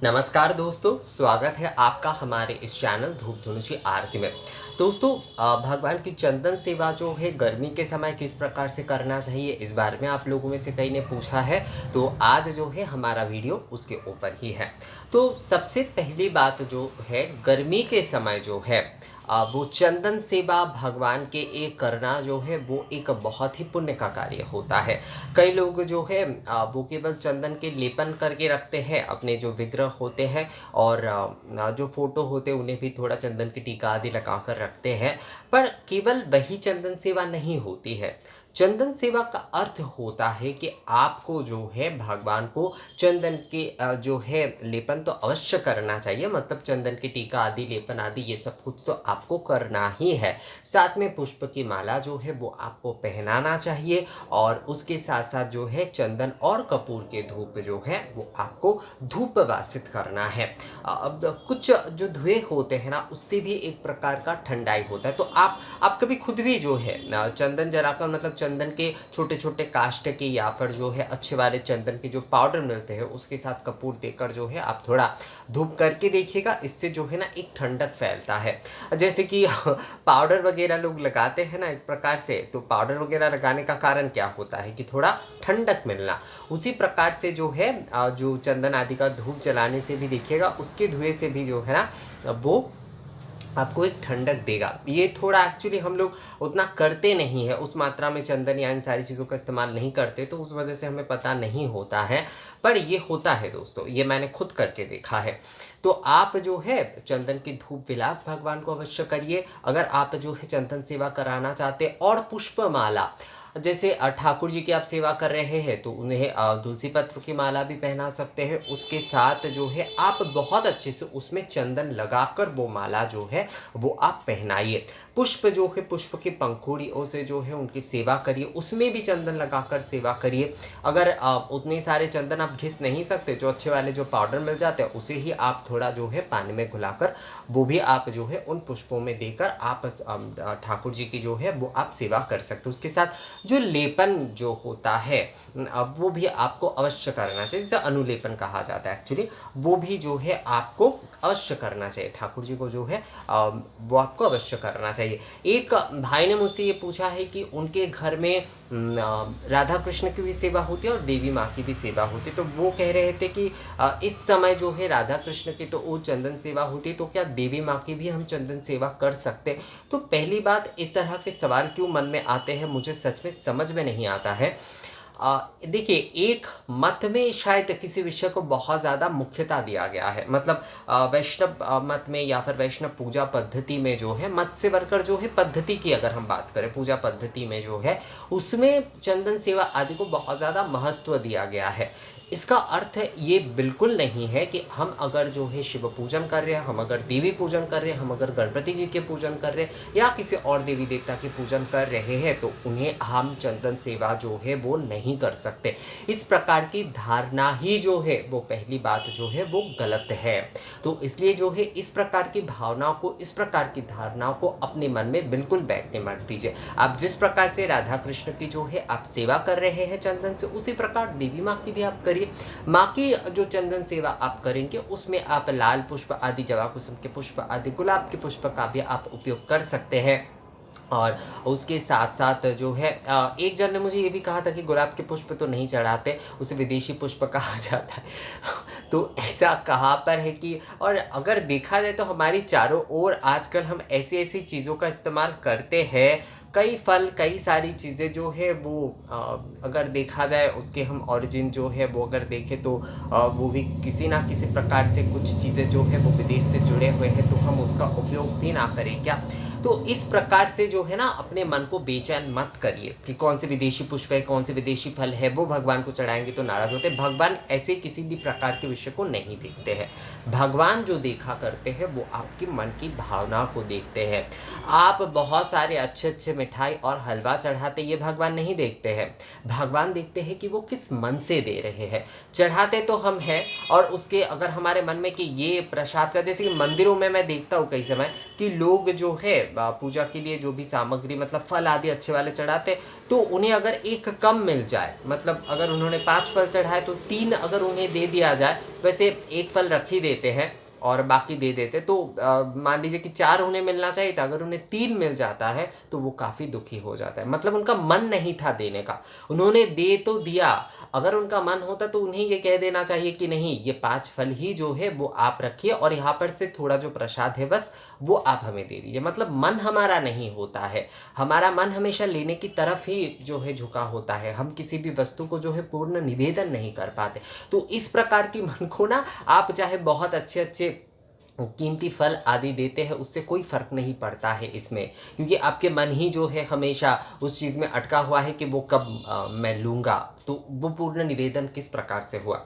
नमस्कार दोस्तों, स्वागत है आपका हमारे इस चैनल धूप धुनुची आरती में। दोस्तों, भगवान की चंदन सेवा जो है गर्मी के समय किस प्रकार से करना चाहिए, इस बारे में आप लोगों में से कई ने पूछा है। तो आज जो है हमारा वीडियो उसके ऊपर ही है। तो सबसे पहली बात जो है, गर्मी के समय जो है वो चंदन सेवा भगवान के एक करना जो है वो एक बहुत ही पुण्य का कार्य होता है। कई लोग जो है वो केवल चंदन के लेपन करके रखते हैं अपने जो विग्रह होते हैं, और जो फोटो होते हैं उन्हें भी थोड़ा चंदन की टीका आदि लगा कर रखते हैं। पर केवल वही चंदन सेवा नहीं होती है। चंदन सेवा का अर्थ होता है कि आपको जो है भगवान को चंदन के जो है लेपन तो अवश्य करना चाहिए। मतलब चंदन की टीका आदि लेपन आदि ये सब कुछ तो आपको करना ही है। साथ में पुष्प की माला जो है वो आपको पहनाना चाहिए, और उसके साथ साथ जो है चंदन और कपूर के धूप जो है वो आपको धूप वासित करना है। अब कुछ जो धुएं होते हैं ना, उससे भी एक प्रकार का ठंडाई होता है। तो आप कभी खुद भी जो है चंदन जलाकर, मतलब चंदन के छोटे छोटे काष्ठ के या फिर जो है अच्छे वाले चंदन के जो पाउडर मिलते हैं उसके साथ कपूर देकर जो है आप थोड़ा धूप करके देखिएगा। इससे जो है ना एक ठंडक फैलता है। जैसे कि पाउडर वगैरह लोग लगाते हैं ना एक प्रकार से, तो पाउडर वगैरह लगाने का कारण क्या होता है कि थोड़ा ठंडक मिलना। उसी प्रकार से जो है जो चंदन आदि का धूप जलाने से भी देखिएगा, उसके धुएं से भी जो है ना वो आपको एक ठंडक देगा। ये थोड़ा एक्चुअली हम लोग उतना करते नहीं है, उस मात्रा में चंदन या इन सारी चीज़ों का इस्तेमाल नहीं करते, तो उस वजह से हमें पता नहीं होता है। पर ये होता है दोस्तों, ये मैंने खुद करके देखा है। तो आप जो है चंदन की धूप विलास भगवान को अवश्य करिए। अगर आप जो है चंदन सेवा कराना चाहते, और पुष्पमाला जैसे ठाकुर जी की आप सेवा कर रहे हैं तो उन्हें तुलसी पत्र की माला भी पहना सकते हैं। उसके साथ जो है आप बहुत अच्छे से उसमें चंदन लगाकर वो माला जो है वो आप पहनाइए। पुष्प जो है पुष्प की पंखुड़ियों से जो है उनकी सेवा करिए, उसमें भी चंदन लगाकर सेवा करिए। अगर उतने सारे चंदन आप घिस नहीं सकते, जो अच्छे वाले जो पाउडर मिल जाते हैं उसे ही आप थोड़ा जो है पानी में घुलाकर वो भी आप जो है उन पुष्पों में देकर आप ठाकुर जी की जो है वो आप सेवा कर सकते हो। उसके साथ जो लेपन जो होता है अब वो भी आपको अवश्य करना चाहिए, जिसे अनुलेपन कहा जाता है एक्चुअली। वो भी जो है आपको अवश्य करना चाहिए। ठाकुर जी को जो है वो आपको अवश्य करना चाहिए। एक भाई ने मुझसे ये पूछा है कि उनके घर में राधा कृष्ण की भी सेवा होती है और देवी माँ की भी सेवा होती है। तो वो कह रहे थे कि इस समय जो है राधा कृष्ण की तो वो चंदन सेवा होती है, तो क्या देवी माँ की भी हम चंदन सेवा कर सकते हैं? तो पहली बात, इस तरह के सवाल क्यों मन में आते हैं मुझे सच में समझ में नहीं आता है। देखिए, एक मत में शायद किसी विषय को बहुत ज़्यादा मुख्यता दिया गया है। मतलब वैष्णव मत में या फिर वैष्णव पूजा पद्धति में जो है, मत से बढ़कर जो है पद्धति की अगर हम बात करें, पूजा पद्धति में जो है उसमें चंदन सेवा आदि को बहुत ज़्यादा महत्व दिया गया है। इसका अर्थ ये बिल्कुल नहीं है कि हम अगर जो है शिव पूजन कर रहे हैं, हम अगर देवी पूजन कर रहे हैं, हम अगर गणपति जी के पूजन कर रहे हैं या किसी और देवी देवता के पूजन कर रहे हैं तो उन्हें हम चंदन सेवा जो है वो नहीं कर सकते। इस प्रकार की धारणा ही जो है वो पहली बात जो है वो गलत है। तो इसलिए जो है इस प्रकार की भावनाओं को, इस प्रकार की धारणाओं को अपने मन में बिल्कुल बैठने मत दीजिए। आप जिस प्रकार से राधा कृष्ण की जो है आप सेवा कर रहे हैं चंदन से, उसी प्रकार देवी माँ की भी आप करिए। माँ की जो चंदन सेवा आप करेंगे उसमें आप लाल पुष्प आदि, जवा कुसुम के पुष्प आदि, गुलाब के पुष्प का भी आप उपयोग कर सकते हैं। और उसके साथ साथ जो है एक जन ने मुझे ये भी कहा था कि गुलाब के पुष्प तो नहीं चढ़ाते, उसे विदेशी पुष्प कहा जाता है। तो ऐसा कहाँ पर है कि, और अगर देखा जाए तो हमारी चारों ओर आजकल हम ऐसी ऐसी चीज़ों का इस्तेमाल करते हैं। कई फल, कई सारी चीज़ें जो है वो अगर देखा जाए उसके हम ओरिजिन जो है वो अगर देखें तो वो भी किसी ना किसी प्रकार से कुछ चीज़ें जो है वो विदेश से जुड़े हुए हैं, तो हम उसका उपयोग भी ना करें क्या? तो इस प्रकार से जो है ना अपने मन को बेचैन मत करिए कि कौन से विदेशी पुष्प है, कौन से विदेशी फल है, वो भगवान को चढ़ाएंगे तो नाराज़ होते हैं। भगवान ऐसे किसी भी प्रकार के विषय को नहीं देखते हैं। भगवान जो देखा करते हैं वो आपकी मन की भावना को देखते हैं। आप बहुत सारे अच्छे अच्छे मिठाई और हलवा चढ़ाते, ये भगवान नहीं देखते हैं। भगवान देखते हैं कि वो किस मन से दे रहे हैं। चढ़ाते तो हम हैं, और उसके अगर हमारे मन में कि ये प्रसाद का, जैसे कि मंदिरों में मैं देखता हूँ कई समय कि लोग जो है पूजा के लिए जो भी सामग्री मतलब फल आदि अच्छे वाले चढ़ाते हैं, तो उन्हें अगर एक कम मिल जाए, मतलब अगर उन्होंने 5 फल चढ़ाए तो 3 अगर उन्हें दे दिया जाए, वैसे एक फल रख ही देते हैं और बाकी दे देते, तो मान लीजिए कि 4 उन्हें मिलना चाहिए था, अगर उन्हें 3 मिल जाता है तो वो काफ़ी दुखी हो जाता है। मतलब उनका मन नहीं था देने का, उन्होंने दे तो दिया। अगर उनका मन होता तो उन्हें ये कह देना चाहिए कि नहीं, ये 5 फल ही जो है वो आप रखिए और यहाँ पर से थोड़ा जो प्रसाद है बस वो आप हमें दे दीजिए। मतलब मन हमारा नहीं होता है, हमारा मन हमेशा लेने की तरफ ही जो है झुका होता है, हम किसी भी वस्तु को जो है पूर्ण निवेदन नहीं कर पाते। तो इस प्रकार की मन को ना आप चाहे बहुत अच्छे अच्छे कीमती फल आदि देते हैं, उससे कोई फ़र्क नहीं पड़ता है इसमें, क्योंकि आपके मन ही जो है हमेशा उस चीज़ में अटका हुआ है कि वो कब मैं लूँगा, तो वो पूर्ण निवेदन किस प्रकार से हुआ।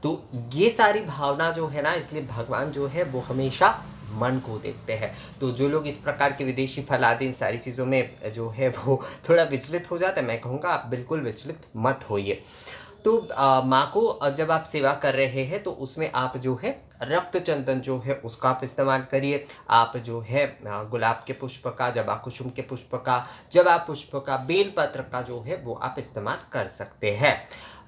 तो ये सारी भावना जो है ना, इसलिए भगवान जो है वो हमेशा मन को देखते हैं। तो जो लोग इस प्रकार के विदेशी फल आदि इन सारी चीज़ों में जो है वो थोड़ा विचलित हो जाते हैं, मैं कहूँगा आप बिल्कुल विचलित मत होइए। तो माँ को जब आप सेवा कर रहे हैं तो उसमें आप जो है रक्त चंदन जो है उसका आप इस्तेमाल करिए। आप जो है गुलाब के पुष्प का, जबा कुसुम के पुष्प का, जबा पुष्प का, बेलपत्र का जो है वो आप इस्तेमाल कर सकते हैं।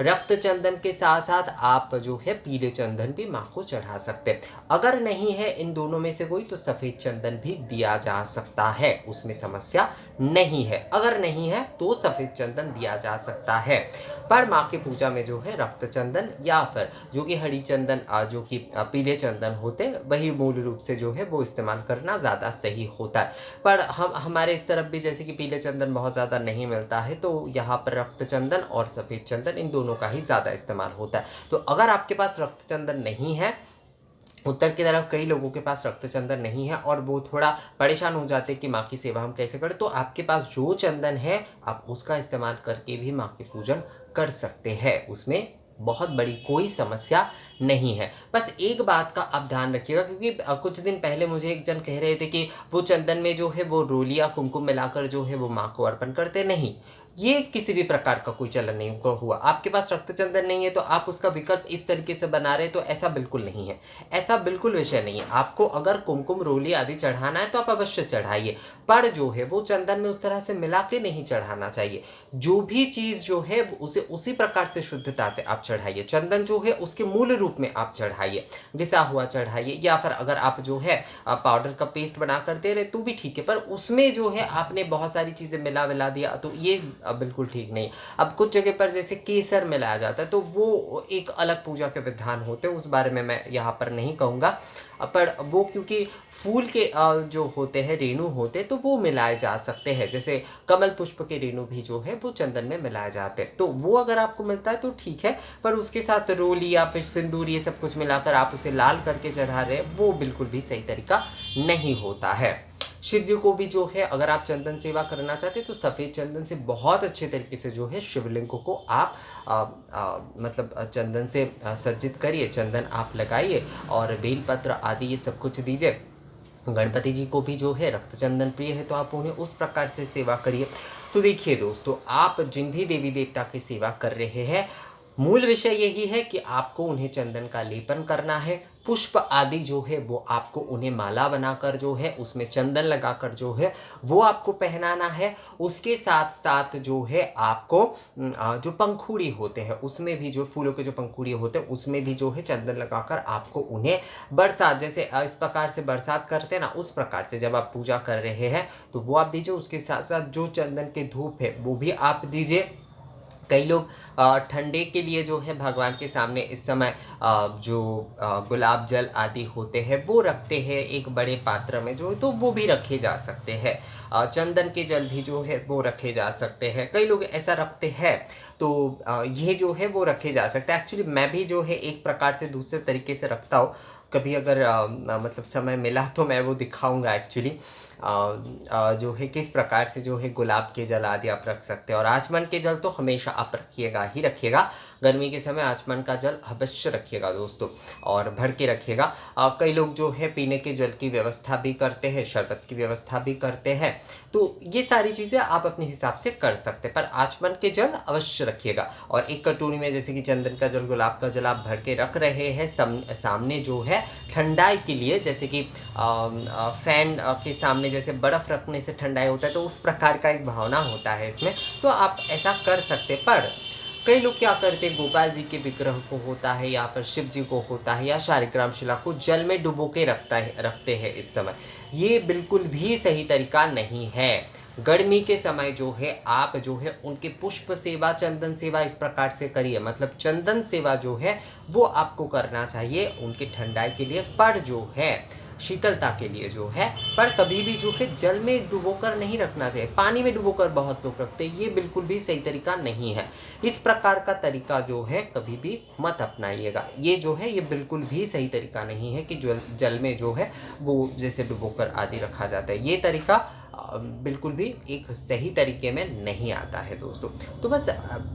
रक्त चंदन के साथ साथ आप जो है पीले चंदन भी माँ को चढ़ा सकते हैं। अगर नहीं है इन दोनों में से कोई तो सफ़ेद चंदन भी दिया जा सकता है, उसमें समस्या नहीं है। अगर नहीं है तो सफ़ेद चंदन दिया जा सकता है। पर माँ की पूजा में जो है रक्त चंदन या फिर जो कि हरी चंदन जो कि पीले चंदन होते हैं, वही मूल रूप से जो है वो इस्तेमाल करना ज़्यादा सही होता है। पर हमारे इस तरफ भी जैसे कि पीले चंदन बहुत ज़्यादा नहीं मिलता है, तो यहाँ पर रक्त चंदन और सफ़ेद चंदन इन दोनों का ही ज़्यादा इस्तेमाल होता है। तो अगर आपके पास रक्त चंदन नहीं है, उत्तर की तरफ कई लोगों के पास रक्त चंदन नहीं है और वो थोड़ा परेशान हो जाते हैं कि माँ की सेवा हम कैसे करें, तो आपके पास जो चंदन है आप उसका इस्तेमाल करके भी माँ की पूजन कर सकते हैं, उसमें बहुत बड़ी कोई समस्या नहीं है। बस एक बात का आप ध्यान रखिएगा, क्योंकि कुछ दिन पहले मुझे एक जन कह रहे थे कि वो चंदन में जो है वो रोली या कुमकुम मिलाकर जो है वो माँ को अर्पण करते। नहीं, ये किसी भी प्रकार का कोई चलन नहीं हुआ। आपके पास रक्त चंदन नहीं है तो आप उसका विकल्प इस तरीके से बना रहे, तो ऐसा बिल्कुल नहीं है, ऐसा बिल्कुल विषय नहीं है। आपको अगर कुमकुम, रोली आदि चढ़ाना है तो आप अवश्य चढ़ाइए, पर जो है वो चंदन में उस तरह से मिला के नहीं चढ़ाना चाहिए। जो भी चीज़ जो है उसे उसी प्रकार से शुद्धता से आप चढ़ाइए। चंदन जो है उसके मूल रूप में आप चढ़ाइए, घिसा हुआ चढ़ाइए, या फिर अगर आप जो है पाउडर का पेस्ट बना कर दे रहे तो भी ठीक है, पर उसमें जो है आपने बहुत सारी चीज़ें मिला दिया तो ये बिल्कुल ठीक नहीं। अब कुछ जगह पर जैसे केसर मिलाया जाता है तो वो एक अलग पूजा के विधान होते हैं, उस बारे में मैं यहाँ पर नहीं कहूँगा। पर वो क्योंकि फूल के जो होते हैं रेणु होते हैं तो वो मिलाए जा सकते हैं, जैसे कमल पुष्प के रेणु भी जो है वो चंदन में मिलाए जाते हैं, तो वो अगर आपको मिलता है तो ठीक है। पर उसके साथ रोली या फिर सिंदूर ये सब कुछ मिलाकर आप उसे लाल करके चढ़ा रहे हैं, वो बिल्कुल भी सही तरीका नहीं होता है। शिव जी को भी जो है अगर आप चंदन सेवा करना चाहते हैं तो सफ़ेद चंदन से बहुत अच्छे तरीके से जो है शिवलिंगों को आप मतलब चंदन से सज्जित करिए, चंदन आप लगाइए और बेलपत्र आदि ये सब कुछ दीजिए। गणपति जी को भी जो है रक्त चंदन प्रिय है तो आप उन्हें उस प्रकार से सेवा करिए। तो देखिए दोस्तों, आप जिन भी देवी देवता की सेवा कर रहे हैं, मूल विषय यही है कि आपको उन्हें चंदन का लेपन करना है। पुष्प आदि जो है वो आपको उन्हें माला बनाकर जो है उसमें चंदन लगाकर जो है वो आपको पहनाना है। उसके साथ साथ जो है आपको जो पंखुड़ी होते हैं उसमें भी, जो फूलों के जो पंखुड़ी होते हैं उसमें भी जो है चंदन लगाकर आपको उन्हें बरसात, जैसे इस प्रकार से बरसात करते हैं ना, उस प्रकार से जब आप पूजा कर रहे हैं तो वो आप दीजिए। उसके साथ साथ जो चंदन के धूप है वो भी आप दीजिए। कई लोग ठंडे के लिए जो है भगवान के सामने इस समय जो गुलाब जल आदि होते हैं वो रखते हैं एक बड़े पात्र में, जो तो वो भी रखे जा सकते हैं। चंदन के जल भी जो है वो रखे जा सकते हैं, कई लोग ऐसा रखते हैं, तो ये जो है वो रखे जा सकते हैं। एक्चुअली मैं भी जो है एक प्रकार से दूसरे तरीके से रखता हूँ, कभी अगर मतलब समय मिला तो मैं वो दिखाऊंगा एक्चुअली जो है किस प्रकार से जो है गुलाब के जल आदि आप रख सकते हैं। और आचमन के जल तो हमेशा आप रखिएगा ही रखिएगा। गर्मी के समय आचमन का जल अवश्य रखिएगा दोस्तों, और भर के रखिएगा। कई लोग जो है पीने के जल की व्यवस्था भी करते हैं, शरबत की व्यवस्था भी करते हैं, तो ये सारी चीज़ें आप अपने हिसाब से कर सकते हैं, पर आचमन के जल अवश्य रखिएगा। और एक कटोरी में जैसे कि चंदन का जल, गुलाब का जल आप भर के रख रहे हैं सामने जो है ठंडाई के लिए, जैसे कि फैन के सामने जैसे बर्फ़ रखने से ठंडाई होता है, तो उस प्रकार का एक भावना होता है इसमें, तो आप ऐसा कर सकते। पर कई लोग क्या करते हैं, गोपाल जी के विग्रह को होता है या फिर शिव जी को होता है या शालिग्राम शिला को जल में डुबो के रखते हैं इस समय। ये बिल्कुल भी सही तरीका नहीं है। गर्मी के समय जो है आप जो है उनके पुष्प सेवा, चंदन सेवा इस प्रकार से करिए, मतलब चंदन सेवा जो है वो आपको करना चाहिए उनके ठंडाई के लिए, पर जो है शीतलता के लिए जो है, पर कभी भी जो है जल में डुबोकर नहीं रखना चाहिए। पानी में डुबोकर बहुत लोग रखते हैं, ये बिल्कुल भी सही तरीका नहीं है। इस प्रकार का तरीका जो है कभी भी मत अपनाइएगा। ये जो है ये बिल्कुल भी सही तरीका नहीं है कि जल में जो है वो जैसे डुबोकर आदि रखा जाता है। ये तरीका बिल्कुल भी एक सही तरीके में नहीं आता है दोस्तों। तो बस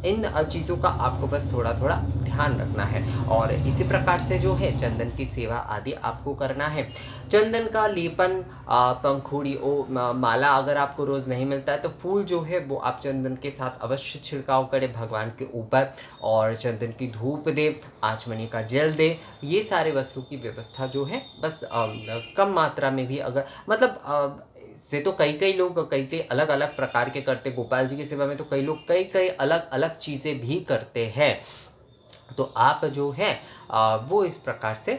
इन चीज़ों का आपको बस थोड़ा थोड़ा ध्यान रखना है, और इसी प्रकार से जो है चंदन की सेवा आदि आपको करना है। चंदन का लेपन, पंखुड़ी माला अगर आपको रोज़ नहीं मिलता है तो फूल जो है वो आप चंदन के साथ अवश्य छिड़काव करें भगवान के ऊपर, और चंदन की धूप दे, आचमनी का जल दे। ये सारे वस्तु की व्यवस्था जो है बस कम मात्रा में भी, अगर मतलब से तो कई लोग कई अलग अलग प्रकार के करते। गोपाल जी की सेवा में तो कई लोग कई अलग अलग चीज़ें भी करते हैं, तो आप जो है वो इस प्रकार से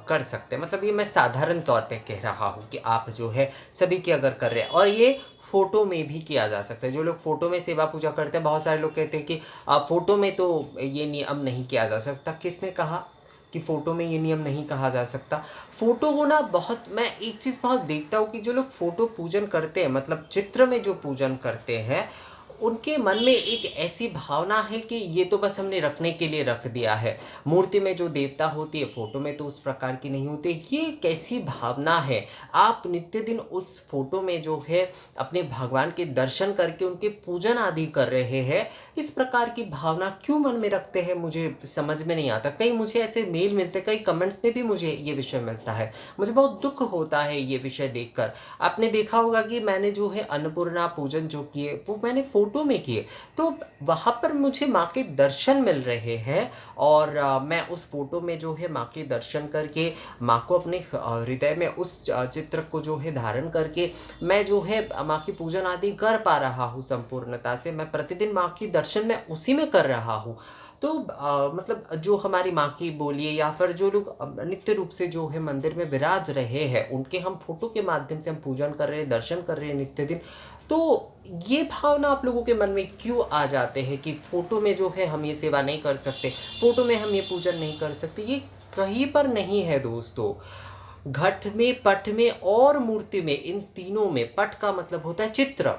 कर सकते हैं। मतलब ये मैं साधारण तौर पे कह रहा हूँ कि आप जो है सभी के अगर कर रहे हैं, और ये फ़ोटो में भी किया जा सकता है। जो लोग फ़ोटो में सेवा पूजा करते हैं, बहुत सारे लोग कहते हैं कि फ़ोटो में तो ये नियम नहीं किया जा सकता। किसने कहा कि फ़ोटो में ये नियम नहीं कहा जा सकता? फ़ोटो को ना बहुत, मैं एक चीज़ बहुत देखता हूँ कि जो लोग फ़ोटो पूजन करते हैं, मतलब चित्र में जो पूजन करते हैं, उनके मन में एक ऐसी भावना है कि ये तो बस हमने रखने के लिए रख दिया है। मूर्ति में जो देवता होती है, फ़ोटो में तो उस प्रकार की नहीं होती। ये कैसी भावना है? आप नित्य दिन उस फ़ोटो में जो है अपने भगवान के दर्शन करके उनके पूजन आदि कर रहे हैं, इस प्रकार की भावना क्यों मन में रखते हैं, मुझे समझ में नहीं आता। कई मुझे ऐसे मेल मिलते, कई कमेंट्स में भी मुझे ये विषय मिलता है। मुझे बहुत दुःख होता है ये विषय देखकर। आपने देखा होगा कि मैंने जो है अन्नपूर्णा पूजन जो किए वो मैंने फ़ोटो में किए, तो वहाँ पर मुझे माँ के दर्शन मिल रहे हैं, और मैं उस फ़ोटो में जो है माँ के दर्शन करके, माँ को अपने हृदय में उस चित्र को जो है धारण करके मैं जो है माँ की पूजन आदि कर पा रहा हूँ संपूर्णता से। मैं प्रतिदिन माँ की दर्शन मैं उसी में कर रहा हूँ। तो मतलब जो हमारी माँ की बोलिए या फिर जो लोग नित्य रूप से जो है मंदिर में विराज रहे हैं, उनके हम फोटो के माध्यम से हम पूजन कर रहे हैं, दर्शन कर रहे हैं नित्य दिन, तो ये भावना आप लोगों के मन में क्यों आ जाते हैं कि फ़ोटो में जो है हम ये सेवा नहीं कर सकते, फ़ोटो में हम ये पूजन नहीं कर सकते? ये कहीं पर नहीं है दोस्तों। घट में, पट में और मूर्ति में, इन तीनों में, पट का मतलब होता है चित्र,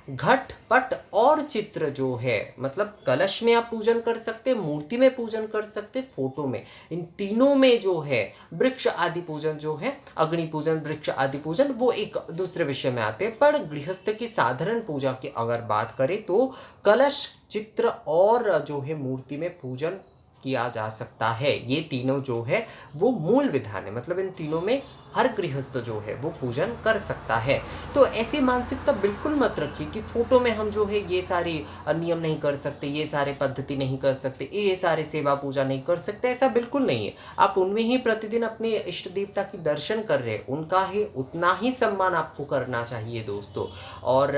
घट, पट और चित्र जो है, मतलब कलश में आप पूजन कर सकते, मूर्ति में पूजन कर सकते, फोटो में, इन तीनों में जो है वृक्ष आदि पूजन जो है, अग्नि पूजन, वृक्ष आदि पूजन, वो एक दूसरे विषय में आते हैं। पर गृहस्थ की साधारण पूजा की अगर बात करें तो कलश, चित्र और जो है मूर्ति में पूजन किया जा सकता है। ये तीनों जो है वो मूल विधान है, मतलब इन तीनों में हर गृहस्थ जो है वो पूजन कर सकता है। तो ऐसी मानसिकता बिल्कुल मत रखिए कि फोटो में हम जो है ये सारी नियम नहीं कर सकते, ये सारे पद्धति नहीं कर सकते, ये सारे सेवा पूजा नहीं कर सकते, ऐसा बिल्कुल नहीं है। आप उनमें ही प्रतिदिन अपने इष्ट देवता की दर्शन कर रहे हैं, उनका ही उतना ही सम्मान आपको करना चाहिए दोस्तों। और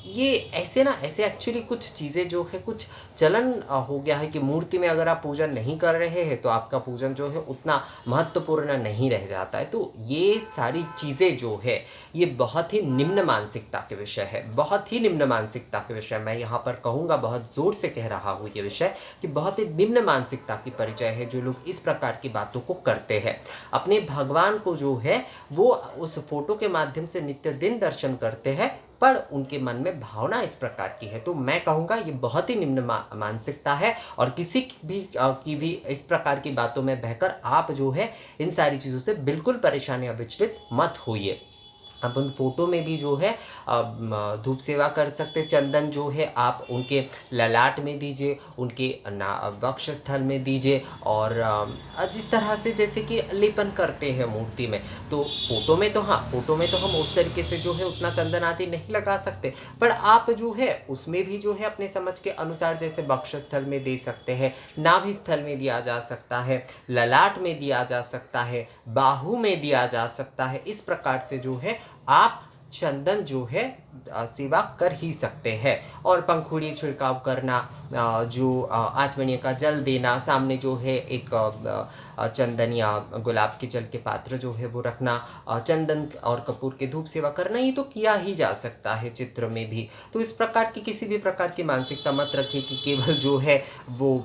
ये ऐसे ना, ऐसे एक्चुअली कुछ चीज़ें जो है, कुछ चलन हो गया है कि मूर्ति में अगर आप पूजन नहीं कर रहे हैं तो आपका पूजन जो है उतना महत्वपूर्ण नहीं रह जाता है। तो ये सारी चीज़ें जो है ये बहुत ही निम्न मानसिकता के विषय है, बहुत ही निम्न मानसिकता के विषय। मैं यहाँ पर कहूँगा, बहुत ज़ोर से कह रहा हूँ ये विषय, कि बहुत ही निम्न मानसिकता की परिचय है जो लोग इस प्रकार की बातों को करते हैं। अपने भगवान को जो है वो उस फोटो के माध्यम से नित्य दिन दर्शन करते हैं, पर उनके मन में भावना इस प्रकार की है। तो मैं कहूँगा ये बहुत ही निम्न मानसिकता है, और किसी की भी इस प्रकार की बातों में बहकर आप जो है इन सारी चीज़ों से बिल्कुल परेशान या विचलित मत होइए। आप उन फ़ोटो में भी जो है धूप सेवा कर सकते हैं। चंदन जो है आप उनके ललाट में दीजिए, उनके वक्षस्थल में दीजिए, और जिस तरह से जैसे कि लेपन करते हैं मूर्ति में, तो फ़ोटो में तो हाँ, फ़ोटो में तो हम उस तरीके से जो है उतना चंदन आदि नहीं लगा सकते, पर आप जो है उसमें भी जो है अपने समझ के अनुसार जैसे वक्षस्थल में दे सकते हैं, नाभि स्थल में दिया जा सकता है, ललाट में दिया जा सकता है, बाहू में दिया जा सकता है। इस प्रकार से जो है आप चंदन जो है सेवा कर ही सकते हैं। और पंखुड़ी छिड़काव करना, जो आचमनीय का जल देना, सामने जो है एक चंदन या गुलाब के जल के पात्र जो है वो रखना, चंदन और कपूर के धूप सेवा करना, ये तो किया ही जा सकता है चित्र में भी। तो इस प्रकार की किसी भी प्रकार की मानसिकता मत रखिए कि केवल जो है वो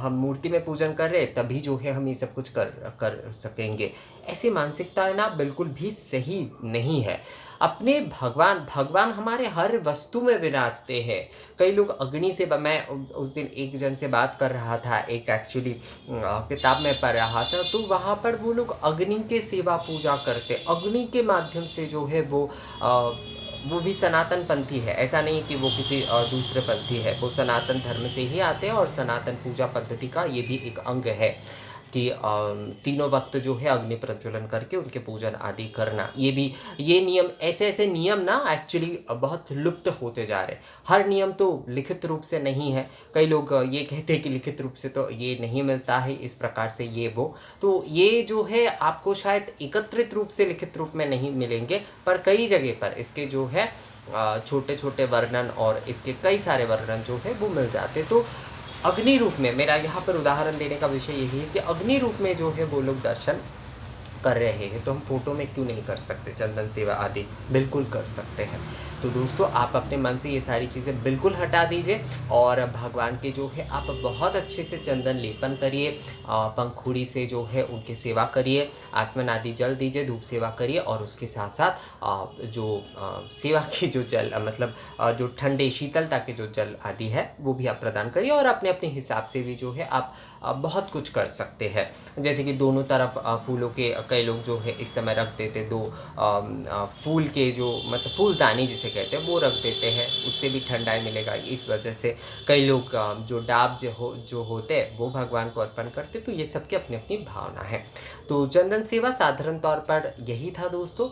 हम मूर्ति में पूजन कर रहे तभी जो है हम ये सब कुछ कर कर सकेंगे। ऐसी मानसिकता ना बिल्कुल भी सही नहीं है। अपने भगवान भगवान हमारे हर वस्तु में विराजते हैं। कई लोग अग्नि से मैं उस दिन एक जन से बात कर रहा था, एक एक्चुअली किताब में पढ़ रहा था, तो वहाँ पर वो लोग अग्नि के सेवा पूजा करते, अग्नि के माध्यम से जो है वो भी सनातन पंथी है। ऐसा नहीं कि वो किसी दूसरे पंथी है, वो सनातन धर्म से ही आते हैं, और सनातन पूजा पद्धति का ये भी एक अंग है कि तीनों वक्त जो है अग्नि प्रज्वलन करके उनके पूजन आदि करना। ये नियम, ऐसे ऐसे नियम ना एक्चुअली बहुत लुप्त होते जा रहे हैं। हर नियम तो लिखित रूप से नहीं है। कई लोग ये कहते हैं कि लिखित रूप से तो ये नहीं मिलता है, इस प्रकार से ये वो, तो ये जो है आपको शायद एकत्रित रूप से लिखित रूप में नहीं मिलेंगे, पर कई जगह पर इसके जो है छोटे छोटे वर्णन और इसके कई सारे वर्णन जो है वो मिल जाते। तो अग्नि रूप में, मेरा यहाँ पर उदाहरण देने का विषय यही है कि अग्नि रूप में जो है वो लोग दर्शन कर रहे हैं, तो हम फोटो में क्यों नहीं कर सकते? चंदन सेवा आदि बिल्कुल कर सकते हैं। तो दोस्तों, आप अपने मन से ये सारी चीज़ें बिल्कुल हटा दीजिए, और भगवान के जो है आप बहुत अच्छे से चंदन लेपन करिए, पंखुड़ी से जो है उनकी सेवा करिए, आचमन आदि जल दीजिए, धूप सेवा करिए, और उसके साथ साथ जो सेवा की जो जल मतलब जो ठंडे शीतलता के जो जल आदि है वो भी आप प्रदान करिए। और अपने अपने हिसाब से भी जो है आप बहुत कुछ कर सकते हैं। जैसे कि दोनों तरफ फूलों के, कई लोग जो है इस समय रख देते दो फूल के जो मतलब फूलदानी जिसे कहते हैं वो रख देते हैं, उससे भी ठंडाई मिलेगा। इस वजह से कई लोग जो डाब जो होते हैं वो भगवान को अर्पण करते। तो ये सबकी अपनी अपनी भावना है। तो चंदन सेवा साधारण तौर पर यही था दोस्तों।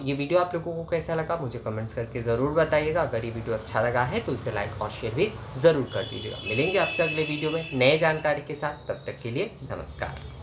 ये वीडियो आप लोगों को कैसा लगा मुझे कमेंट्स करके ज़रूर बताइएगा। अगर ये वीडियो अच्छा लगा है तो इसे लाइक और शेयर भी ज़रूर कर दीजिएगा। मिलेंगे आपसे अगले वीडियो में नए जानकारी के साथ, तब तक के लिए नमस्कार।